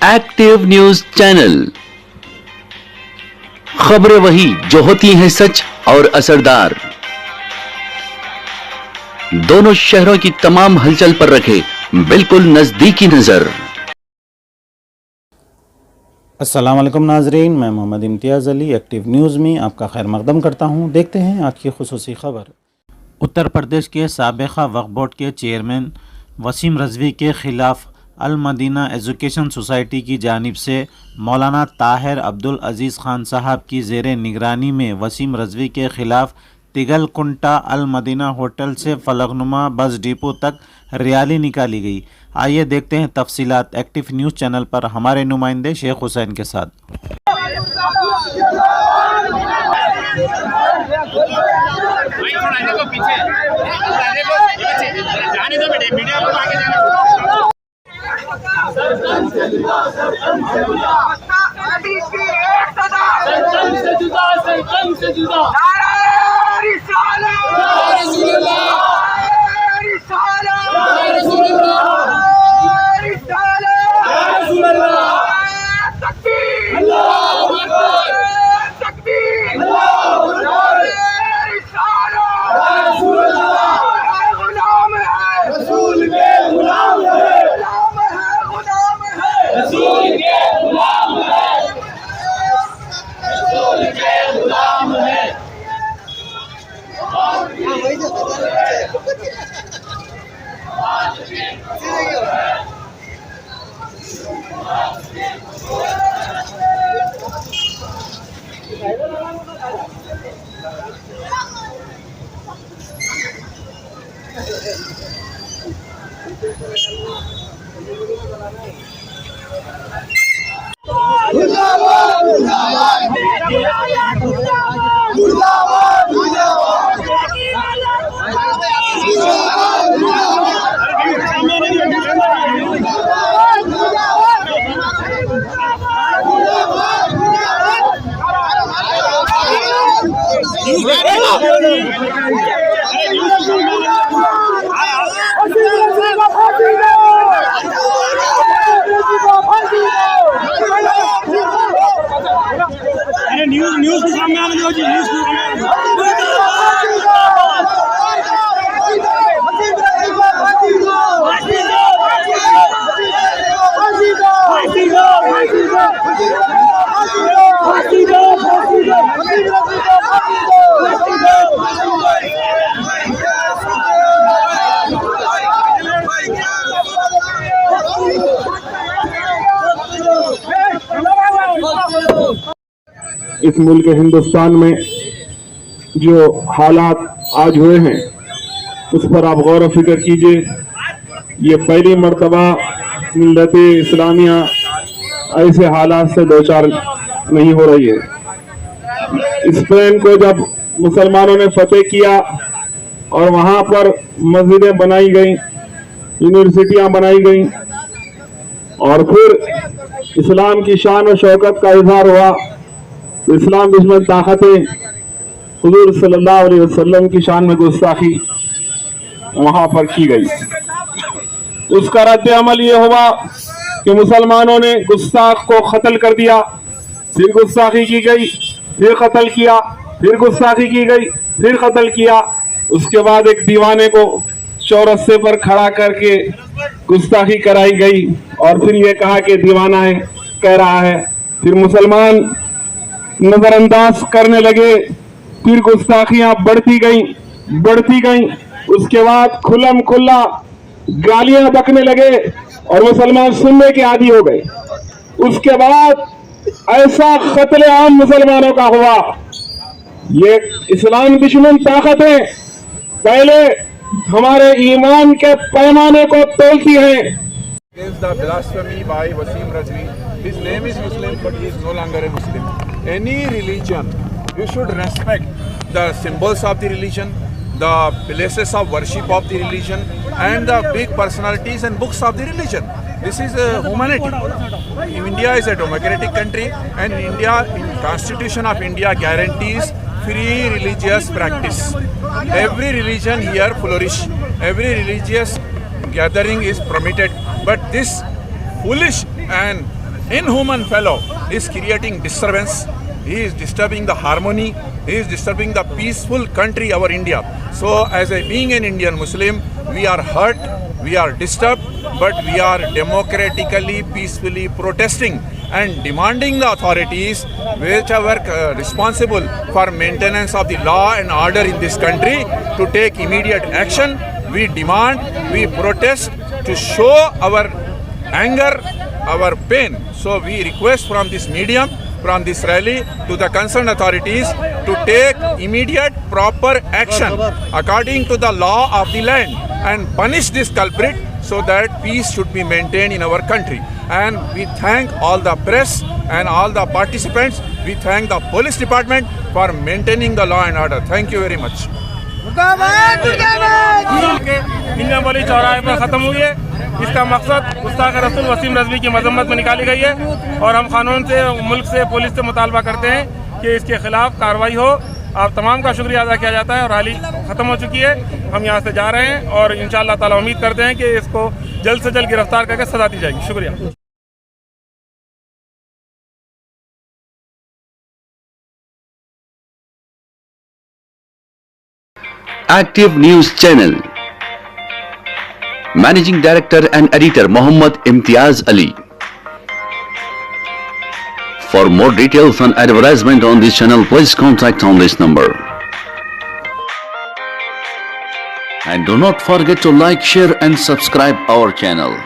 Active news channel, खबरें वही जो होती हैं सच और असरदार। दोनों शहरों की तमाम हलचल पर रखे बिल्कुल नजदीकी नजर। अस्सलाम वालेकुम नाजरीन, मैं मोहम्मद इम्तियाज़ अली एक्टिव न्यूज़ में आपका खैर मकदम करता हूँ। देखते हैं आज की खुसूसी खबर। उत्तर प्रदेश के साबिक़ा वक्फ बोर्ड के चेयरमैन वसीम रज़वी के ख़िलाफ़ अल मदीना एजुकेशन सोसाइटी की जानिब से मौलाना ताहिर अब्दुल अज़ीज़ ख़ान साहब की ज़ेरे निगरानी में वसीम रज़वी के ख़िलाफ़ तिगलकुंटा अल मदीना होटल से फलकनुमा बस डिपो तक रैली निकाली गई। आइए देखते हैं तफसीलात एक्टिव न्यूज़ चैनल पर हमारे नुमाइंदे शेख हुसैन के साथ। इस मुल्क हिंदुस्तान में जो हालात आज हुए हैं उस पर आप गौर व फिक्र कीजिए। ये पहली मर्तबा मिल्लत इस्लामिया ऐसे हालात से दो चार नहीं हो रही है। स्पेन को जब मुसलमानों ने फतेह किया और वहाँ पर मस्जिदें बनाई गई, यूनिवर्सिटियाँ बनाई गई और फिर इस्लाम की शान और शौकत का इजहार हुआ, तो इस्लाम दुश्मन ताकतें हुजूर सल्लल्लाहु अलैहि वसल्लम की शान में गुस्ताखी वहां पर की गई। उसका रद्द अमल ये हुआ कि मुसलमानों ने गुस्ताख को कत्ल कर दिया, फिर गुस्ताखी की गई, फिर कत्ल किया, फिर गुस्ताखी की गई, फिर कत्ल किया। उसके बाद एक दीवाने को चौरस्ते पर खड़ा करके गुस्ताखी कराई गई और फिर ये कहा कि दीवाना है, कह रहा है। फिर मुसलमान नजरअंदाज करने लगे, फिर गुस्ताखियां बढ़ती गईं। उसके बाद खुल्लम खुल्ला गालियां बकने लगे और मुसलमान सुनने के आदी हो गए। उसके बाद ऐसा कत्ले आम मुसलमानों का हुआ। ये इस्लाम दुश्मन ताकतें पहले हमारे ईमान के पैमाने को तोलती हैं। Against the blasphemy by Wasim Razvi. His name is Muslim, but he is no longer a Muslim. Any religion, you should respect the symbols of the religion, the places of worship of the religion, and the big personalities and books of the religion. This is humanity. India is a democratic country, and Constitution of India guarantees free religious practice. Every religion here flourish. Every religious gathering is permitted. But this foolish and inhuman fellow is creating disturbance. He is disturbing the harmony. He is disturbing the peaceful country, our India. So, being an Indian Muslim, we are hurt, we are disturbed, but we are democratically, peacefully protesting and demanding the authorities, which are responsible for maintenance of the law and order in this country, to take immediate action. We demand, we protest to show our anger, our pain. So we request from this medium, from this rally, to the concerned authorities to take immediate proper action according to the law of the land and punish this culprit so that peace should be maintained in our country. And we thank all the press and all the participants. We thank the police department for maintaining the law and order. Thank you very much. Indian वाली चौराहे पर ख़त्म हुई है। इसका मकसद गुस्ताख रसूल वसीम रज़वी की मजम्मत में निकाली गई है और हम कानून से, मुल्क से, पुलिस से मुतालबा करते हैं कि इसके खिलाफ कार्रवाई हो। आप तमाम का शुक्रिया अदा किया जाता है और रैली ख़त्म हो चुकी है। हम यहाँ से जा रहे हैं और इंशाअल्लाह ताला उम्मीद करते हैं कि इसको जल्द से जल्द गिरफ्तार करके सजा दी जाएगी। शुक्रिया। Active News Channel. Managing Director and Editor Mohammad Imtiaz Ali. For more details and advertisement on this channel, please contact on this number. And do not forget to like, share and subscribe our channel.